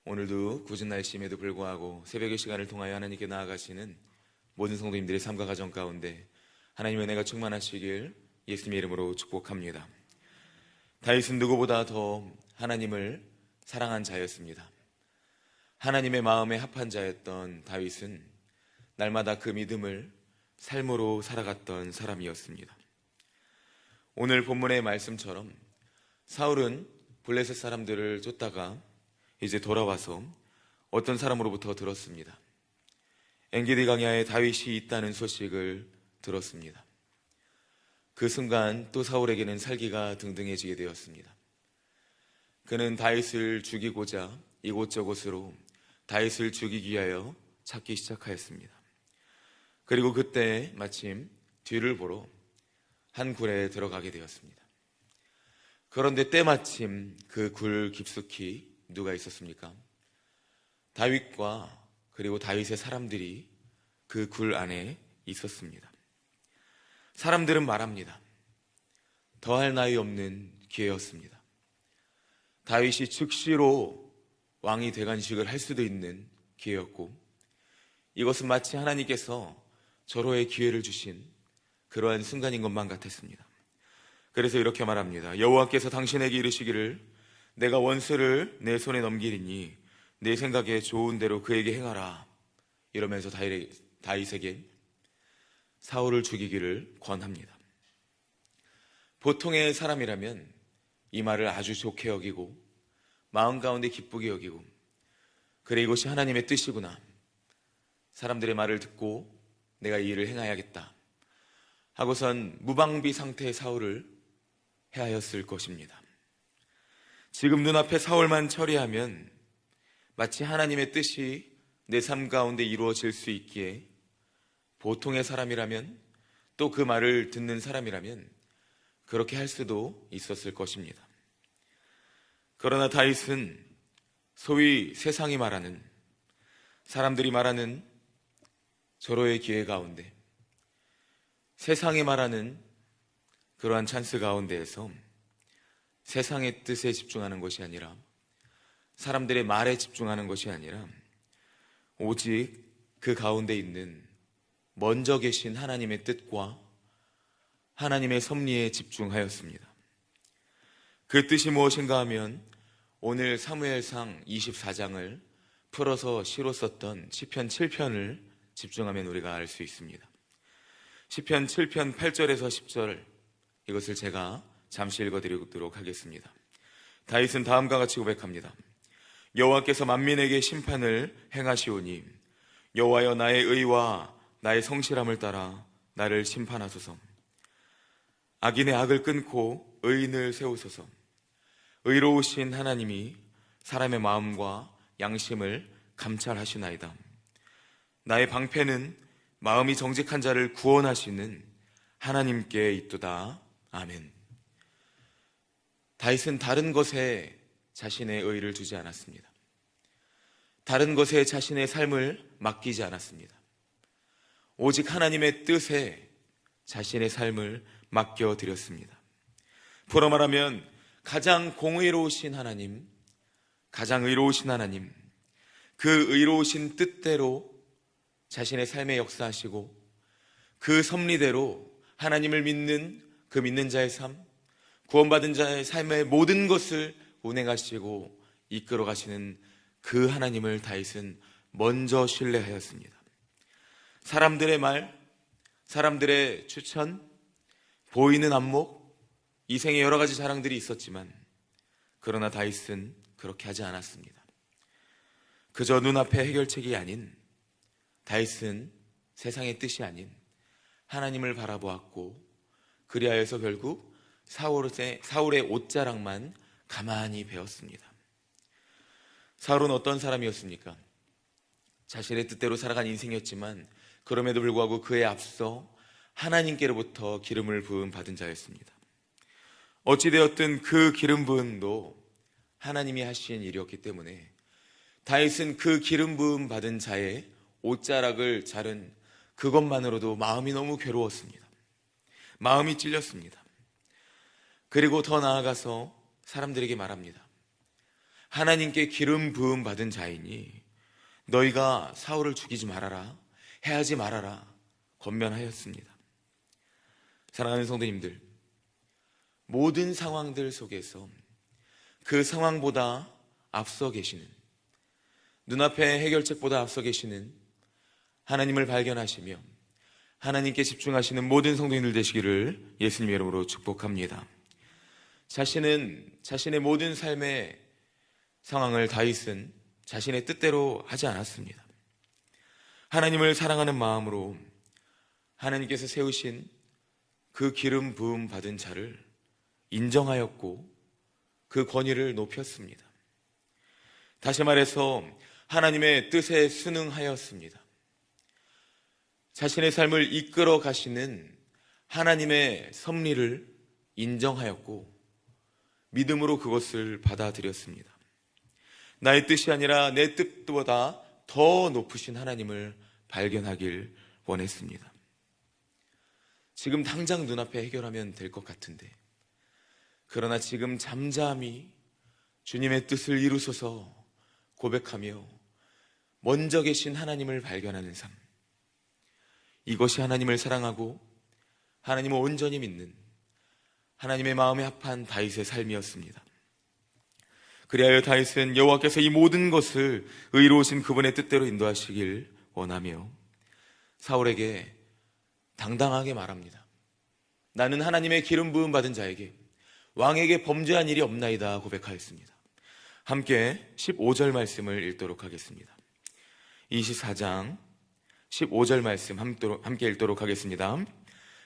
오늘도 궂은 날씨임에도 불구하고 새벽의 시간을 통하여 하나님께 나아가시는 모든 성도님들의 삶과 가정 가운데 하나님의 은혜가 충만하시길 예수님의 이름으로 축복합니다. 다윗은 누구보다 더 하나님을 사랑한 자였습니다. 하나님의 마음에 합한 자였던 다윗은 날마다 그 믿음을 삶으로 살아갔던 사람이었습니다. 오늘 본문의 말씀처럼 사울은 블레셋 사람들을 쫓다가 이제 돌아와서 어떤 사람으로부터 들었습니다. 엔게디 광야에 다윗이 있다는 소식을 들었습니다. 그 순간 또 사울에게는 살기가 등등해지게 되었습니다. 그는 다윗을 죽이고자 이곳저곳으로 다윗을 죽이기 위하여 찾기 시작하였습니다. 그리고 그때 마침 뒤를 보러 한 굴에 들어가게 되었습니다. 그런데 때마침 그 굴 깊숙이 누가 있었습니까? 다윗과 그리고 다윗의 사람들이 그 굴 안에 있었습니다. 사람들은 말합니다. 더할 나위 없는 기회였습니다. 다윗이 즉시로 왕이 대관식을 할 수도 있는 기회였고, 이것은 마치 하나님께서 절호의 기회를 주신 그러한 순간인 것만 같았습니다. 그래서 이렇게 말합니다. 여호와께서 당신에게 이르시기를 내가 원수를 내 손에 넘기리니 내 생각에 좋은 대로 그에게 행하라. 이러면서 다윗에게 사울을 죽이기를 권합니다. 보통의 사람이라면 이 말을 아주 좋게 여기고 마음 가운데 기쁘게 여기고, 그래 이것이 하나님의 뜻이구나, 사람들의 말을 듣고 내가 이 일을 행해야겠다 하고선 무방비 상태의 사울을 해하였을 것입니다. 지금 눈앞에 사울만 처리하면 마치 하나님의 뜻이 내 삶 가운데 이루어질 수 있기에 보통의 사람이라면, 또 그 말을 듣는 사람이라면 그렇게 할 수도 있었을 것입니다. 그러나 다윗은 소위 세상이 말하는, 사람들이 말하는 절호의 기회 가운데, 세상이 말하는 그러한 찬스 가운데에서 세상의 뜻에 집중하는 것이 아니라, 사람들의 말에 집중하는 것이 아니라 오직 그 가운데 있는 먼저 계신 하나님의 뜻과 하나님의 섭리에 집중하였습니다. 그 뜻이 무엇인가 하면 오늘 사무엘상 24장을 풀어서 시로 썼던 시편 7편을 집중하면 우리가 알 수 있습니다. 시편 7편 8절에서 10절, 이것을 제가 잠시 읽어드리도록 하겠습니다. 다윗은 다음과 같이 고백합니다. 여호와께서 만민에게 심판을 행하시오니 여호와여 나의 의와 나의 성실함을 따라 나를 심판하소서. 악인의 악을 끊고 의인을 세우소서. 의로우신 하나님이 사람의 마음과 양심을 감찰하시나이다. 나의 방패는 마음이 정직한 자를 구원하시는 하나님께 있도다. 아멘. 다윗은 다른 것에 자신의 의의를 두지 않았습니다. 다른 것에 자신의 삶을 맡기지 않았습니다. 오직 하나님의 뜻에 자신의 삶을 맡겨드렸습니다. 풀어 말하면 가장 공의로우신 하나님, 가장 의로우신 하나님, 그 의로우신 뜻대로 자신의 삶에 역사하시고, 그 섭리대로 하나님을 믿는 그 믿는 자의 삶, 구원받은 자의 삶의 모든 것을 운행하시고 이끌어 가시는 그 하나님을 다윗은 먼저 신뢰하였습니다. 사람들의 말, 사람들의 추천, 보이는 안목, 이생의 여러 가지 자랑들이 있었지만, 그러나 다윗은 그렇게 하지 않았습니다. 그저 눈앞의 해결책이 아닌, 다윗은 세상의 뜻이 아닌 하나님을 바라보았고, 그리하여서 결국 사울의 옷자락만 가만히 배웠습니다. 사울은 어떤 사람이었습니까? 자신의 뜻대로 살아간 인생이었지만 그럼에도 불구하고 그에 앞서 하나님께로부터 기름을 부음 받은 자였습니다. 어찌되었든 그 기름 부음도 하나님이 하신 일이었기 때문에 다윗은 그 기름 부음 받은 자의 옷자락을 자른 그것만으로도 마음이 너무 괴로웠습니다. 마음이 찔렸습니다. 그리고 더 나아가서 사람들에게 말합니다. 하나님께 기름 부음 받은 자이니 너희가 사울을 죽이지 말아라, 해하지 말아라 권면하였습니다. 사랑하는 성도님들, 모든 상황들 속에서 그 상황보다 앞서 계시는, 눈앞의 해결책보다 앞서 계시는 하나님을 발견하시며 하나님께 집중하시는 모든 성도님들 되시기를 예수님의 이름으로 축복합니다. 자신의 모든 삶의 상황을 다윗은 자신의 뜻대로 하지 않았습니다. 하나님을 사랑하는 마음으로 하나님께서 세우신 그 기름 부음 받은 자를 인정하였고 그 권위를 높였습니다. 다시 말해서 하나님의 뜻에 순응하였습니다. 자신의 삶을 이끌어 가시는 하나님의 섭리를 인정하였고 믿음으로 그것을 받아들였습니다. 나의 뜻이 아니라 내 뜻보다 더 높으신 하나님을 발견하길 원했습니다. 지금 당장 눈앞에 해결하면 될 것 같은데, 그러나 지금 잠잠히 주님의 뜻을 이루소서 고백하며 먼저 계신 하나님을 발견하는 삶, 이것이 하나님을 사랑하고 하나님을 온전히 믿는 하나님의 마음에 합한 다윗의 삶이었습니다. 그리하여 다윗은 여호와께서 이 모든 것을 의로우신 그분의 뜻대로 인도하시길 원하며 사울에게 당당하게 말합니다. 나는 하나님의 기름 부음 받은 자에게, 왕에게 범죄한 일이 없나이다 고백하였습니다. 함께 15절 말씀을 읽도록 하겠습니다. 24장 15절 말씀 함께 읽도록 하겠습니다.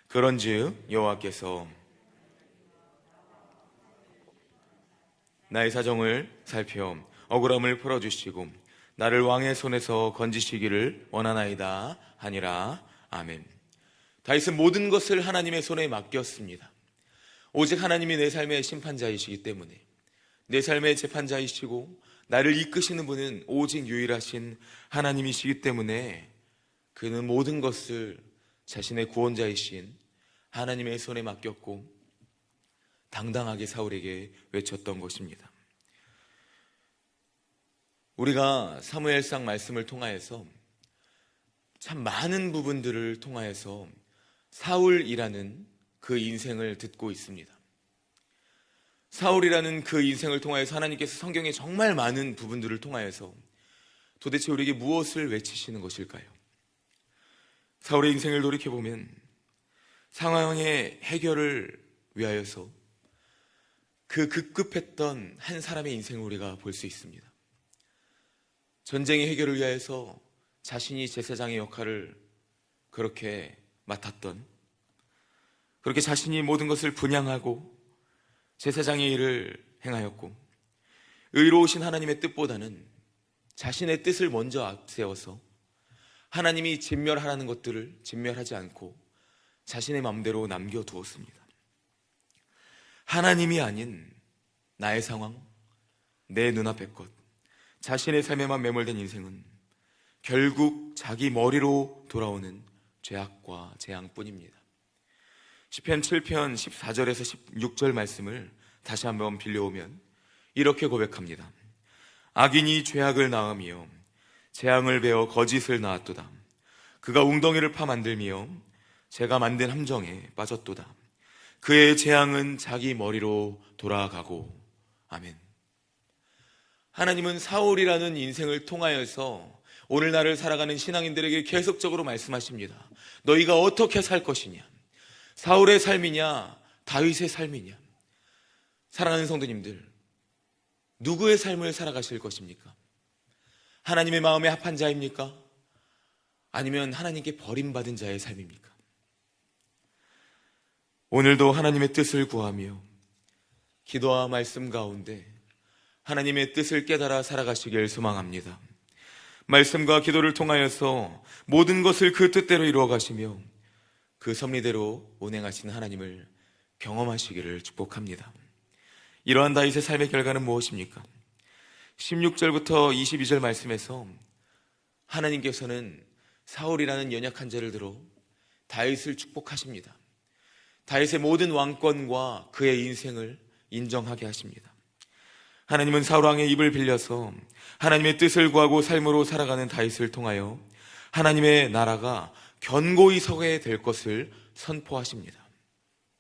그런즉 여호와께서 나의 사정을 살펴 억울함을 풀어주시고 나를 왕의 손에서 건지시기를 원하나이다 하니라. 아멘. 다윗은 모든 것을 하나님의 손에 맡겼습니다. 오직 하나님이 내 삶의 심판자이시기 때문에, 내 삶의 재판자이시고 나를 이끄시는 분은 오직 유일하신 하나님이시기 때문에 그는 모든 것을 자신의 구원자이신 하나님의 손에 맡겼고 당당하게 사울에게 외쳤던 것입니다. 우리가 사무엘상 말씀을 통하여서 참 많은 부분들을 통하여서 사울이라는 그 인생을 듣고 있습니다. 사울이라는 그 인생을 통하여서 하나님께서 성경의 정말 많은 부분들을 통하여서 도대체 우리에게 무엇을 외치시는 것일까요? 사울의 인생을 돌이켜보면 상황의 해결을 위하여서 그 급급했던 한 사람의 인생을 우리가 볼 수 있습니다. 전쟁의 해결을 위하여서 자신이 제사장의 역할을 그렇게 맡았던, 그렇게 자신이 모든 것을 분양하고 제사장의 일을 행하였고, 의로우신 하나님의 뜻보다는 자신의 뜻을 먼저 앞세워서 하나님이 진멸하라는 것들을 진멸하지 않고 자신의 마음대로 남겨두었습니다. 하나님이 아닌 나의 상황, 내 눈앞의 것, 자신의 삶에만 매몰된 인생은 결국 자기 머리로 돌아오는 죄악과 재앙뿐입니다. 시편 7편 14절에서 16절 말씀을 다시 한번 빌려오면 이렇게 고백합니다. 악인이 죄악을 낳으며 재앙을 베어 거짓을 낳았도다. 그가 웅덩이를 파 만들며 제가 만든 함정에 빠졌도다. 그의 재앙은 자기 머리로 돌아가고. 아멘. 하나님은 사울이라는 인생을 통하여서 오늘날을 살아가는 신앙인들에게 계속적으로 말씀하십니다. 너희가 어떻게 살 것이냐? 사울의 삶이냐? 다윗의 삶이냐? 사랑하는 성도님들, 누구의 삶을 살아가실 것입니까? 하나님의 마음에 합한 자입니까? 아니면 하나님께 버림받은 자의 삶입니까? 오늘도 하나님의 뜻을 구하며 기도와 말씀 가운데 하나님의 뜻을 깨달아 살아가시길 소망합니다. 말씀과 기도를 통하여서 모든 것을 그 뜻대로 이루어 가시며 그 섭리대로 운행하신 하나님을 경험하시기를 축복합니다. 이러한 다윗의 삶의 결과는 무엇입니까? 16절부터 22절 말씀에서 하나님께서는 사울이라는 연약한 자를 들어 다윗을 축복하십니다. 다윗의 모든 왕권과 그의 인생을 인정하게 하십니다. 하나님은 사울왕의 입을 빌려서 하나님의 뜻을 구하고 삶으로 살아가는 다윗을 통하여 하나님의 나라가 견고히 서게 될 것을 선포하십니다.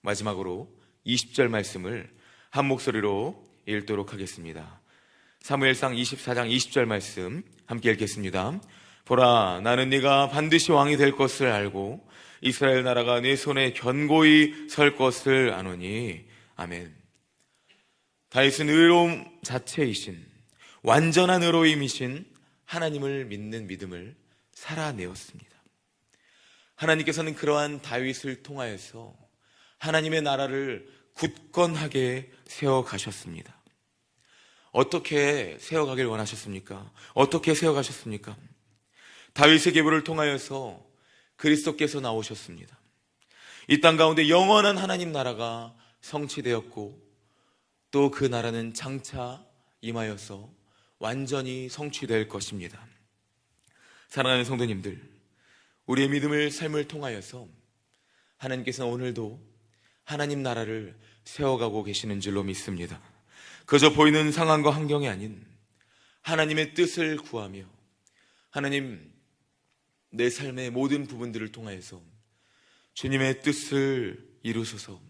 마지막으로 20절 말씀을 한 목소리로 읽도록 하겠습니다. 사무엘상 24장 20절 말씀 함께 읽겠습니다. 보라, 나는 네가 반드시 왕이 될 것을 알고 이스라엘 나라가 네 손에 견고히 설 것을 아노니. 아멘. 다윗은 의로움 자체이신, 완전한 의로움이신 하나님을 믿는 믿음을 살아내었습니다. 하나님께서는 그러한 다윗을 통하여서 하나님의 나라를 굳건하게 세워가셨습니다. 어떻게 세워가길 원하셨습니까? 어떻게 세워가셨습니까? 다윗의 계보를 통하여서 그리스도께서 나오셨습니다. 이 땅 가운데 영원한 하나님 나라가 성취되었고 또 그 나라는 장차 임하여서 완전히 성취될 것입니다. 사랑하는 성도님들, 우리의 믿음을 삶을 통하여서 하나님께서는 오늘도 하나님 나라를 세워가고 계시는 줄로 믿습니다. 그저 보이는 상황과 환경이 아닌 하나님의 뜻을 구하며 하나님, 내 삶의 모든 부분들을 통하여서 주님의 뜻을 이루소서,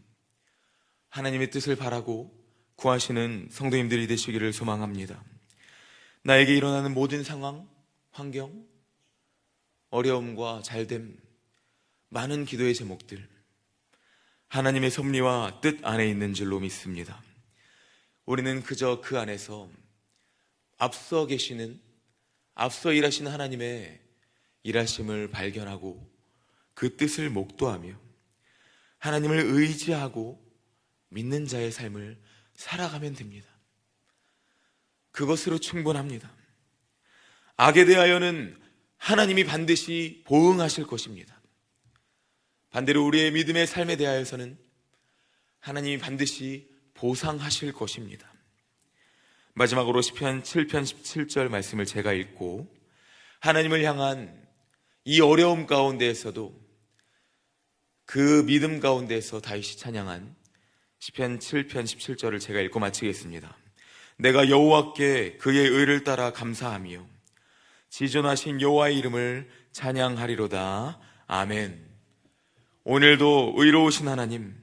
하나님의 뜻을 바라고 구하시는 성도님들이 되시기를 소망합니다. 나에게 일어나는 모든 상황, 환경, 어려움과 잘됨, 많은 기도의 제목들 하나님의 섭리와 뜻 안에 있는 줄로 믿습니다. 우리는 그저 그 안에서 앞서 계시는, 앞서 일하시는 하나님의 일하심을 발견하고 그 뜻을 목도하며 하나님을 의지하고 믿는 자의 삶을 살아가면 됩니다. 그것으로 충분합니다. 악에 대하여는 하나님이 반드시 보응하실 것입니다. 반대로 우리의 믿음의 삶에 대하여서는 하나님이 반드시 보상하실 것입니다. 마지막으로 시편 7편 17절 말씀을 제가 읽고 하나님을 향한 이 어려움 가운데에서도 그 믿음 가운데에서 다윗이 찬양한 시편 7편 17절을 제가 읽고 마치겠습니다. 내가 여호와께 그의 의를 따라 감사하며 지존하신 여호와의 이름을 찬양하리로다. 아멘. 오늘도 의로우신 하나님,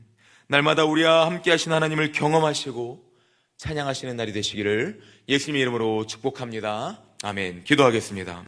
날마다 우리와 함께 하신 하나님을 경험하시고 찬양하시는 날이 되시기를 예수님의 이름으로 축복합니다. 아멘. 기도하겠습니다.